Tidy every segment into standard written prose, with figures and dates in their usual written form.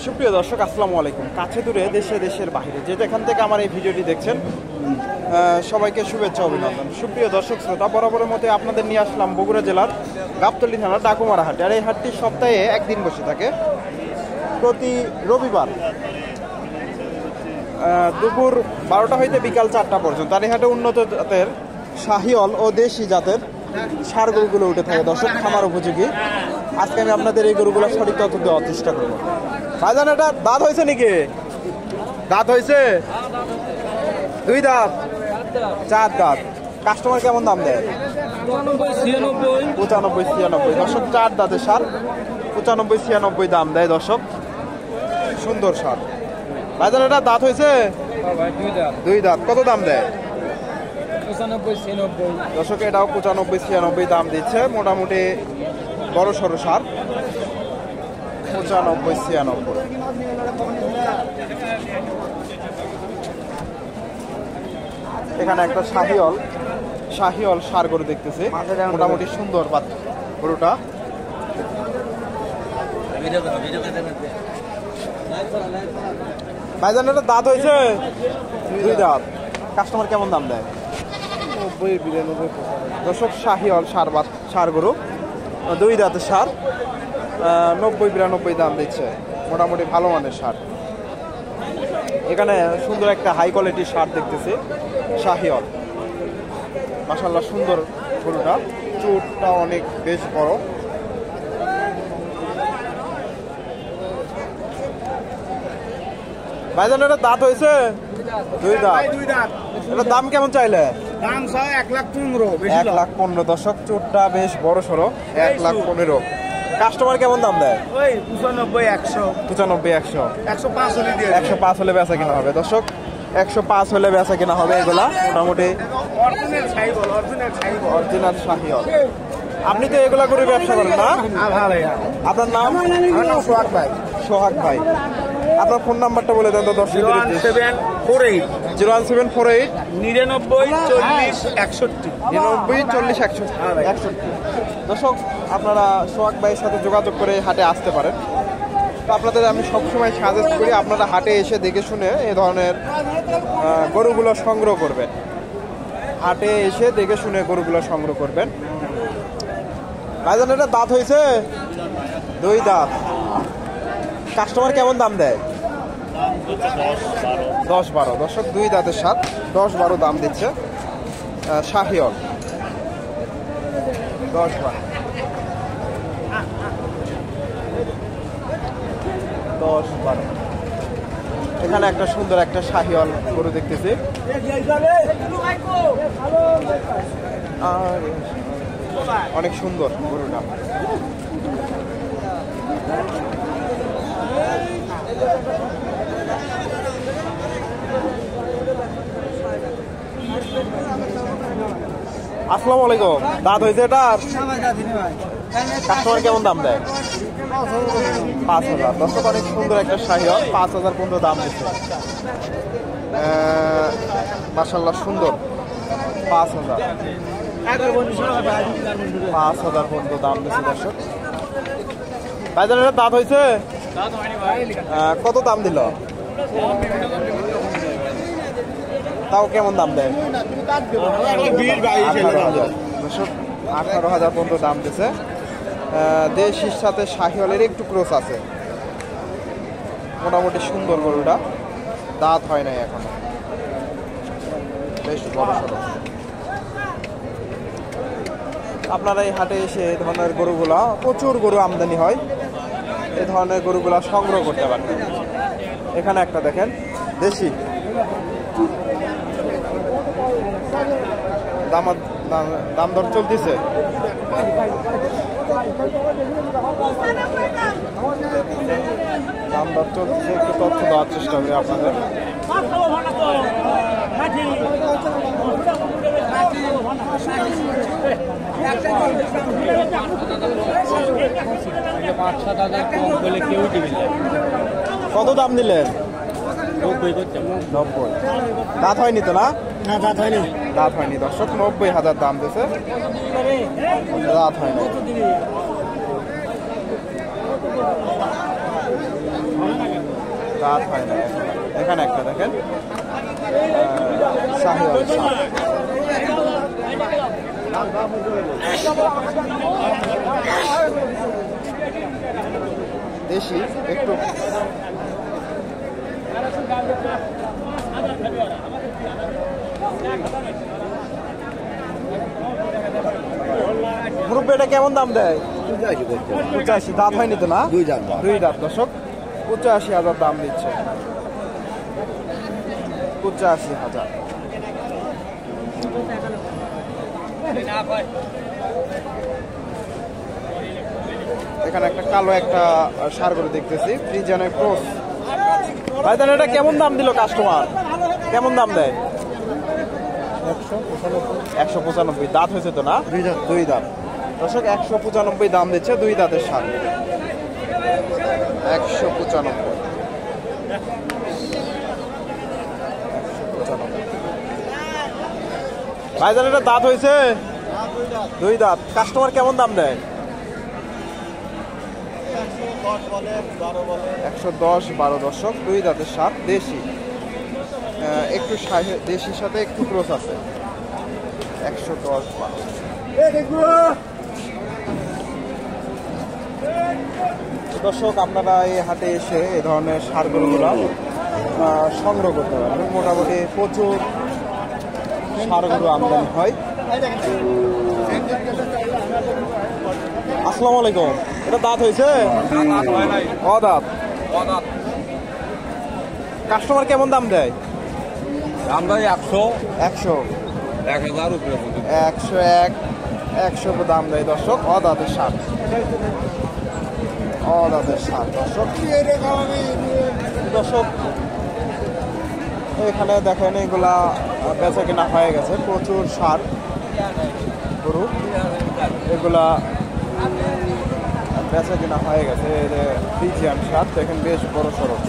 সুপ্রিয় দর্শক আসসালামু আলাইকুম। কাছে দূরে দেশে দেশের বাইরে যে যেখান থেকে আমার এই ভিডিওটি দেখছেন সবাইকে শুভেচ্ছা অভিনন্দন। সুপ্রিয় দর্শক শ্রোতা, বরাবরের মতো আপনাদের নিয়ে আসলাম বগুড়া জেলার গাবতলী থানার ডাকুমারা হাটে। আর এই হাটটি সপ্তাহে একদিন বসে থাকে, প্রতি রবিবার দুপুর 12টা হইতে বিকাল 4টা পর্যন্ত। আর এই হাটে উন্নত জাতের শাহিওয়াল ও দেশি জাতের ষাঁড় গরুগুলো উঠে থাকে দর্শক, খামার উপযোগী। আজকে আমি আপনাদের এই গরুগুলো সঠিক তথ্য দেওয়ার চেষ্টা করবো। ভাইজান, এটা দাঁত হয়েছে নাকি? দাঁত হয়েছে? 2 দাঁত, 4 দাঁত। কাস্টমার কেমন দাম দেয়? 95-96 দর্শক, 4 দাঁতের ষাঁড়, 95-96 দাম দেয় দর্শক। সুন্দর ষাঁড়। ভাইজান, এটা দাঁত হয়েছে? 2 দাঁত। কত দাম দেয়? 95-96 দর্শক, এটাও 95-96 দাম দিচ্ছে। মোটামুটি বড় সড়ো ষাঁড়, 95-96। এখানে একটা শাহিওয়াল ষাঁড় গরু দেখতেছি, মোটামুটি সুন্দর গরুটা। ভাইজান, এটা দাঁত হয়েছে? 2 দাঁত। কাস্টমার কেমন দাম দেয়? 90-92 দর্শক, শাহিওয়াল ষাঁড় গরু, 2 দাঁতের ষাঁড়, 90-92 দাম দিচ্ছে। মোটামুটি ভালো মানের ষাঁড়। এখানে সুন্দর একটা হাই কোয়ালিটির ষাঁড় দেখতেছি, শাহিওয়াল। মাশাআল্লাহ সুন্দর গরুটা, চুটটা অনেক বেশ বড়। ভাইজান, এটা দাঁত হয়েছে? 2 দাঁত। এটার দাম কেমন চাইলে? দাম 1,15,000 1,15,000 দর্শক, চুটটা বেশ বড় সড়ো, 1,15,000। কাস্টমার কেমন দাম দেয়? 95-100 105 হলে বেচা কিনা হবে দর্শক, 105 হলে বেচা কিনা হবে এগুলা। মোটামুটি অরিজিনাল শাহিওয়াল। আপনি তো এগুলা করে ব্যবসা করেন না? আপনার নাম? সোহাগ ভাই। সোহাগ ভাই, আপনার ফোন নাম্বারটা বলে দেন তো দর্শক। 01748 01748 99-40-61 99-40-61 দর্শক, আপনারা সোহাগ ভাইয়ের সাথে যোগাযোগ করে হাটে আসতে পারেন। তো আপনাদের আমি সবসময় সাজেস্ট করি আপনারা হাটে এসে দেখে শুনে এ ধরনের গরুগুলো সংগ্রহ করবেন। হাটে এসে দেখে শুনে গরুগুলো সংগ্রহ করবেন। ভাইজান, এটা দাঁত হয়েছে? 2 দাঁত। কাস্টমার কেমন দাম দেয়? 10-12 দর্শক, 2 দাঁতের ষাঁড়, 10-12 দাম দিচ্ছে। শাহিওয়াল 10-12 এখানে একটা সুন্দর একটা শাহিওয়াল গরু দেখতেছি। আর অনেক সুন্দর গরুটা। আসসালামু আলাইকুম। দাঁত হয়েছে এটার? কাস্টমার কেমন দাম দেয়? 5,000 দর্শক, অনেক সুন্দর একটা শাহিওয়াল, 5,000 পর্যন্ত দাম দিচ্ছে। মাশাআল্লাহ সুন্দর, 5,000 পর্যন্ত দাম দিচ্ছে দর্শক। ভাইজান, এটা দাঁত হয়েছে? কত দাম দিল? তাও কেমন দাম দেয়? 18,000 পর্যন্ত দাম দিচ্ছে। দেশির সাথে শাহিওয়ালের একটু ক্রস আছে। মোটামুটি সুন্দর গরুটা, দাঁত হয় নাই এখনো, বেশ বড় সড়ো। আপনারা এই হাটে এসে এই ধরনের গরুগুলা, প্রচুর গরু আমদানি হয়, এই ধরনের গরুগুলা সংগ্রহ করতে পারবেন। এখানে একটা দেখেন, দেশি। দাম দর চলতেছে। দাম দর চলতেছে, একটু তথ্য দেওয়ার চেষ্টা করি আপনাদের। কত দাম দিলেন? 90। দাঁত হয়নি তো না? দাঁত হয়নি দর্শক, 90,000 দাম দিয়েছে, দাঁত হয়নি। দাঁত হয় না এখন। এখানে একটা দেখেন শাহিওয়াল ষাঁড়। দেশি একটু মুরব্বী এটা কেমন দাম দেয়? 85। দাঁত হয়নি তো না? দুই দাঁত দর্শক। 85,000 দাম দিচ্ছে। 85,000। এখানে একটা কালো একটা ষাঁড় গরু দেখতেছি, ফ্রিজিয়ানের ক্রস। ভাই তাহলে এটা কেমন দাম দিল কাস্টমার? কেমন দাম দেয়? 195। দাঁত হয়েছে তো না? দুই দাঁত দর্শক। 195 দাম দিচ্ছে, দুই দাঁতের ষাঁড়। 195। ভাই তাহলে এটা দাঁত হয়েছে? দুই দাঁত। কাস্টমার কেমন দাম দেয়? 110-12 দর্শক। দুই দাঁতের ষাঁড়, দেশি। একটু দেশির সাথে একটু ক্রস আছে। 110-12 দর্শক। আপনারা এই হাটে এসে এই ধরনের ষাঁড় গরুগুলো সংগ্রহ করতে পারবেন। মোটামুটি প্রচুর ষাঁড় গরু আমদানি হয়। আসসালামু আলাইকুম। এটা দাঁত হয়েছে? অদাঁত। কাস্টমার কেমন দাম দেয়? আমরা 100 100 উপরে 101 100 দাম দেয় দর্শক। অদাঁতের ষাঁড়, অদাঁতের ষাঁড় দর্শক। দর্শক এখানে দেখেন এগুলা বেচা কেনা হয়ে গেছে। প্রচুর ষাঁড় গরু এগুলা বেচা কেনা হয়ে গেছে। ফ্রিজিয়ান ষাঁড় দেখেন, বেশ বড় সড়ক।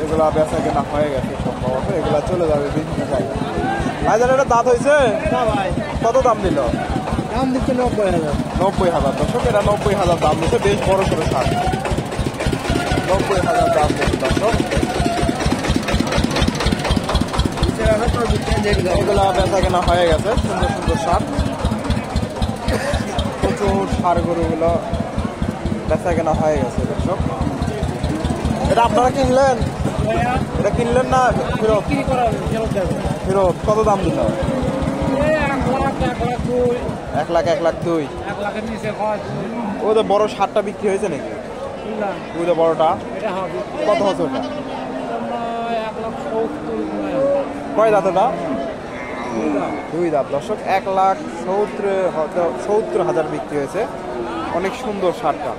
এগুলা বেচা কেনা হয়ে গেছে সম্ভবত। এগুলা চলে যাবে বিভিন্ন জায়গায়। ভাইজান এটা দাঁত হয়েছে? কত দাম দিল? দাম দিচ্ছে 90,000। 90,000 দর্শক। এটা 90,000 দাম দিচ্ছে, বেশ বড় সড়ো ষাঁড়। 90,000 দাম দিচ্ছে দর্শক। এগুলা বেচা কেনা হয়ে গেছে। সুন্দর সুন্দর ষাঁড়, প্রচুর ষাঁড় গরুগুলো বেচা কেনা হয়ে গেছে দর্শক। এটা আপনারা কিনলেন? এটা কিনলেন না ফেরত? ফেরত। কত দাম দিল? 1,02,000। ওই তো বড় ষাঁড়টা বিক্রি হয়েছে নাকি? ওই তো বড়টা কত হচ্ছে ওটা? কয় দাঁত ওটা? দুই দাঁত দর্শক। 1,70,000 বিক্রি হয়েছে। অনেক সুন্দর ষাঁড়টা,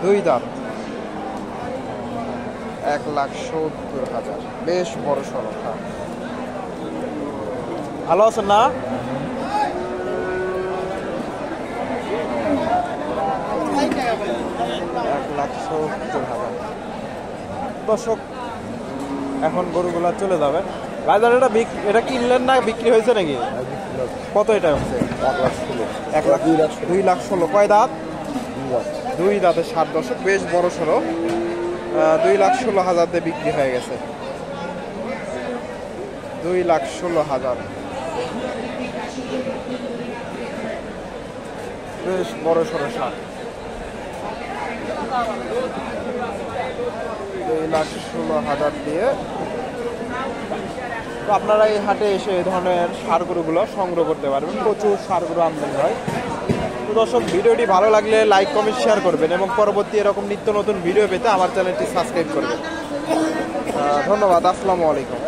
দুই দাঁত। 1,70,000 বেশ বড় সড়ক। ভালো আছেন না? 1,70,000 দর্শক। এখন গরুগুলা চলে যাবে। বাজার এটা কিনলেন না বিক্রি হয়েছে নাকি? কত এটা হচ্ছে? 2,16,000। কয় দাঁত? দুই দাঁতের ষাঁড় দর্শক, বেশ বড় সড়ো। 2,16,000 দিয়ে বিক্রি হয়ে গেছে। 2,16,000 বেশ বড় সড়ো ষাঁড়। 2,16,000 দিয়ে। তো আপনারা এই হাটে এসে এই ধরনের ষাঁড় গরুগুলো সংগ্রহ করতে পারবেন। প্রচুর ষাঁড় গরু আমদানি হয়। তো দর্শক, ভিডিওটি ভালো লাগলে লাইক কমেন্ট শেয়ার করবেন এবং পরবর্তী এরকম নিত্য নতুন ভিডিও পেতে আমার চ্যানেলটি সাবস্ক্রাইব করবেন। ধন্যবাদ। আসসালামু আলাইকুম।